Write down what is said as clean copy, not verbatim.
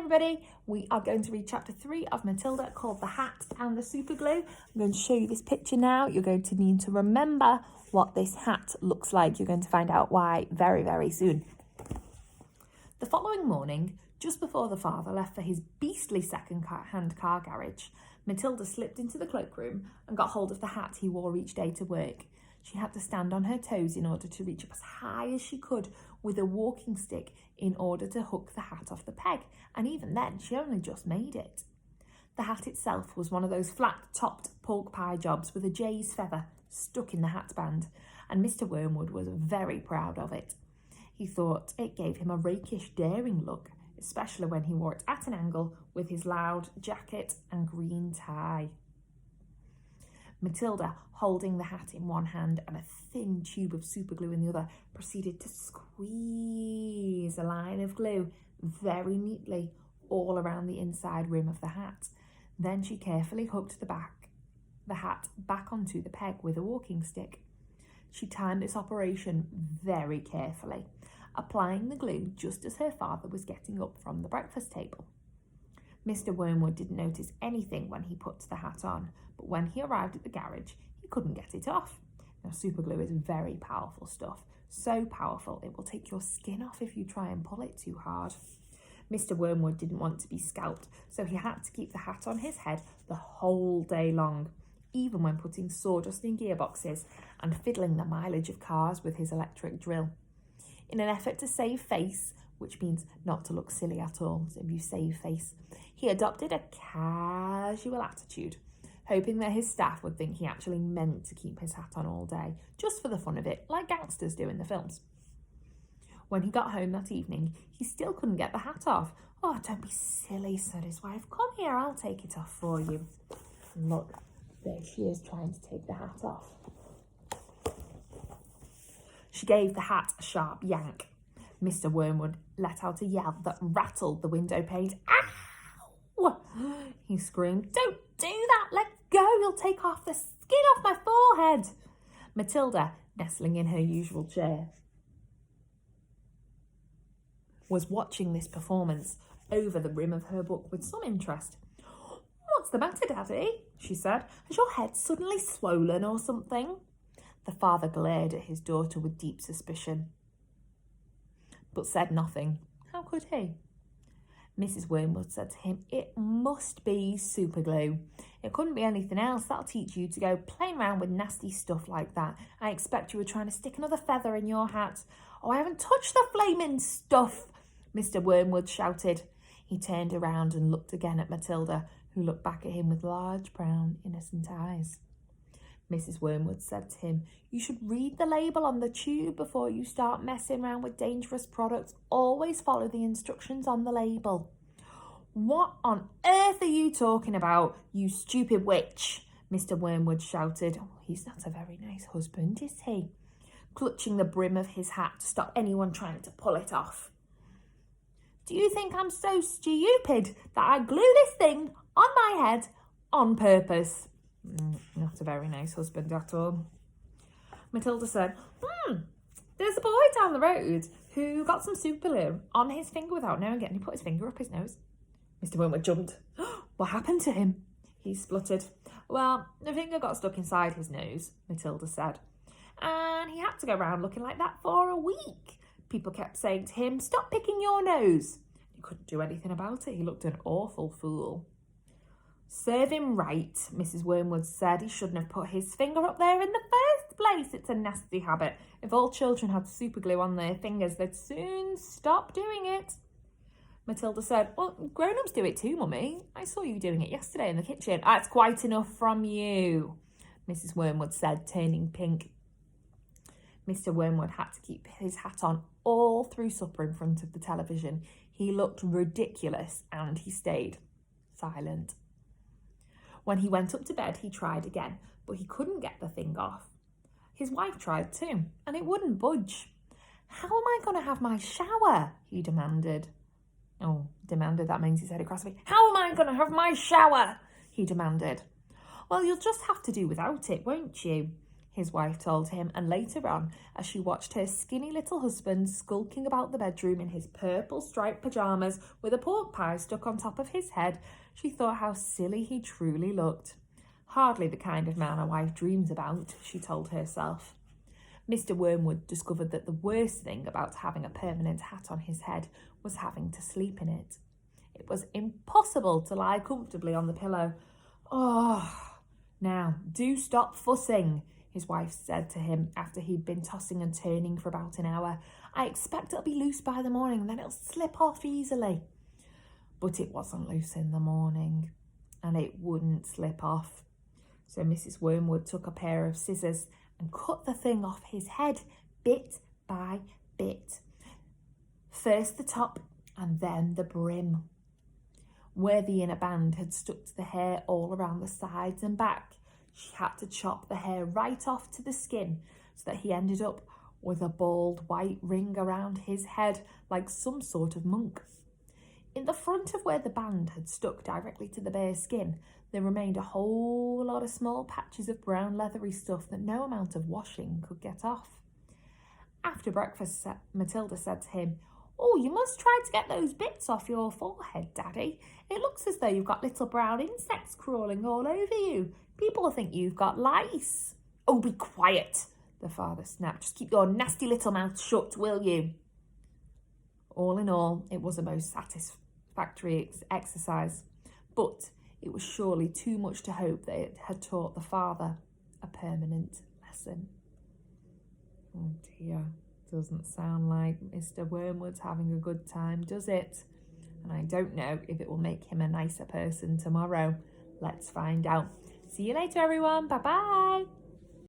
everybody. We are going to read chapter 3 of Matilda called The Hat and The Superglue. I'm going to show you this picture now. You're going to need to remember what this hat looks like. You're going to find out why very, very soon. The following morning, just before the father left for his beastly second-hand car garage, Matilda slipped into the cloakroom and got hold of the hat he wore each day to work. She had to stand on her toes in order to reach up as high as she could with a walking stick in order to hook the hat off the peg, and even then she only just made it. The hat itself was one of those flat-topped pork pie jobs with a jay's feather stuck in the hat band, and Mr. Wormwood was very proud of it. He thought it gave him a rakish, daring look, especially when he wore it at an angle with his loud jacket and green tie. Matilda, holding the hat in one hand and a thin tube of superglue in the other, proceeded to squeeze a line of glue very neatly all around the inside rim of the hat. Then she carefully hooked the hat back onto the peg with a walking stick. She timed this operation very carefully, applying the glue just as her father was getting up from the breakfast table. Mr. Wormwood didn't notice anything when he put the hat on, but when he arrived at the garage, he couldn't get it off. Now, superglue is very powerful stuff, so powerful it will take your skin off if you try and pull it too hard. Mr. Wormwood didn't want to be scalped, so he had to keep the hat on his head the whole day long, even when putting sawdust in gearboxes and fiddling the mileage of cars with his electric drill. In an effort to save face, which means not to look silly at all, so if you save face, he adopted a casual attitude, hoping that his staff would think he actually meant to keep his hat on all day, just for the fun of it, like gangsters do in the films. When he got home that evening, he still couldn't get the hat off. "Oh, don't be silly," said his wife. "Come here, I'll take it off for you." And look, there she is trying to take the hat off. She gave the hat a sharp yank. Mr. Wormwood let out a yell that rattled the window panes. "Ow!" he screamed. "Don't do that! Let go! You'll take off the skin off my forehead!" Matilda, nestling in her usual chair, was watching this performance over the rim of her book with some interest. "What's the matter, Daddy?" she said. "Has your head suddenly swollen or something?" The father glared at his daughter with deep suspicion, but said nothing. How could he? Mrs. Wormwood said to him, "It must be superglue. It couldn't be anything else. That'll teach you to go playing around with nasty stuff like that. I expect you were trying to stick another feather in your hat." "Oh, I haven't touched the flaming stuff," Mr. Wormwood shouted. He turned around and looked again at Matilda, who looked back at him with large, brown, innocent eyes. Mrs. Wormwood said to him, "You should read the label on the tube before you start messing around with dangerous products. Always follow the instructions on the label." "What on earth are you talking about, you stupid witch?" Mr. Wormwood shouted. "Oh, he's not a very nice husband, is he?" Clutching the brim of his hat to stop anyone trying to pull it off. "Do you think I'm so stupid that I glue this thing on my head on purpose?" Not a very nice husband at all. Matilda said, "There's a boy down the road who got some superglue on his finger without knowing it, and he put his finger up his nose." Mr. Wormwood jumped. "What happened to him?" he spluttered. "Well, the finger got stuck inside his nose," Matilda said, "and he had to go around looking like that for a week. People kept saying to him, 'Stop picking your nose.' He couldn't do anything about it. He looked an awful fool." "Serve him right," Mrs. Wormwood said. "He shouldn't have put his finger up there in the first place. It's a nasty habit. If all children had superglue on their fingers, they'd soon stop doing it." Matilda said, "Well, grown-ups do it too, Mummy. I saw you doing it yesterday in the kitchen." "That's quite enough from you," Mrs. Wormwood said, turning pink. Mr. Wormwood had to keep his hat on all through supper in front of the television. He looked ridiculous, and he stayed silent. When he went up to bed, he tried again, but he couldn't get the thing off. His wife tried too, and it wouldn't budge. "How am I going to have my shower?" he demanded. That means he said it crossly. "How am I going to have my shower?" he demanded. "Well, you'll just have to do without it, won't you?" his wife told him, and later on, as she watched her skinny little husband skulking about the bedroom in his purple striped pyjamas with a pork pie stuck on top of his head, she thought how silly he truly looked. Hardly the kind of man a wife dreams about, she told herself. Mr. Wormwood discovered that the worst thing about having a permanent hat on his head was having to sleep in it. It was impossible to lie comfortably on the pillow. "Oh, now, do stop fussing," his wife said to him after he'd been tossing and turning for about an hour. "I expect it'll be loose by the morning, and then it'll slip off easily." But it wasn't loose in the morning, and it wouldn't slip off. So Mrs. Wormwood took a pair of scissors and cut the thing off his head bit by bit. First the top and then the brim. Where the inner band had stuck to the hair all around the sides and back, she had to chop the hair right off to the skin so that he ended up with a bald white ring around his head like some sort of monk. In the front of where the band had stuck directly to the bare skin, there remained a whole lot of small patches of brown leathery stuff that no amount of washing could get off. After breakfast, Matilda said to him, "Oh, you must try to get those bits off your forehead, Daddy. It looks as though you've got little brown insects crawling all over you. People will think you've got lice." "Oh, be quiet," the father snapped. "Just keep your nasty little mouth shut, will you?" All in all, it was a most satisfactory exercise, but it was surely too much to hope that it had taught the father a permanent lesson. Oh dear, doesn't sound like Mr. Wormwood's having a good time, does it? And I don't know if it will make him a nicer person tomorrow. Let's find out. See you later, everyone. Bye-bye.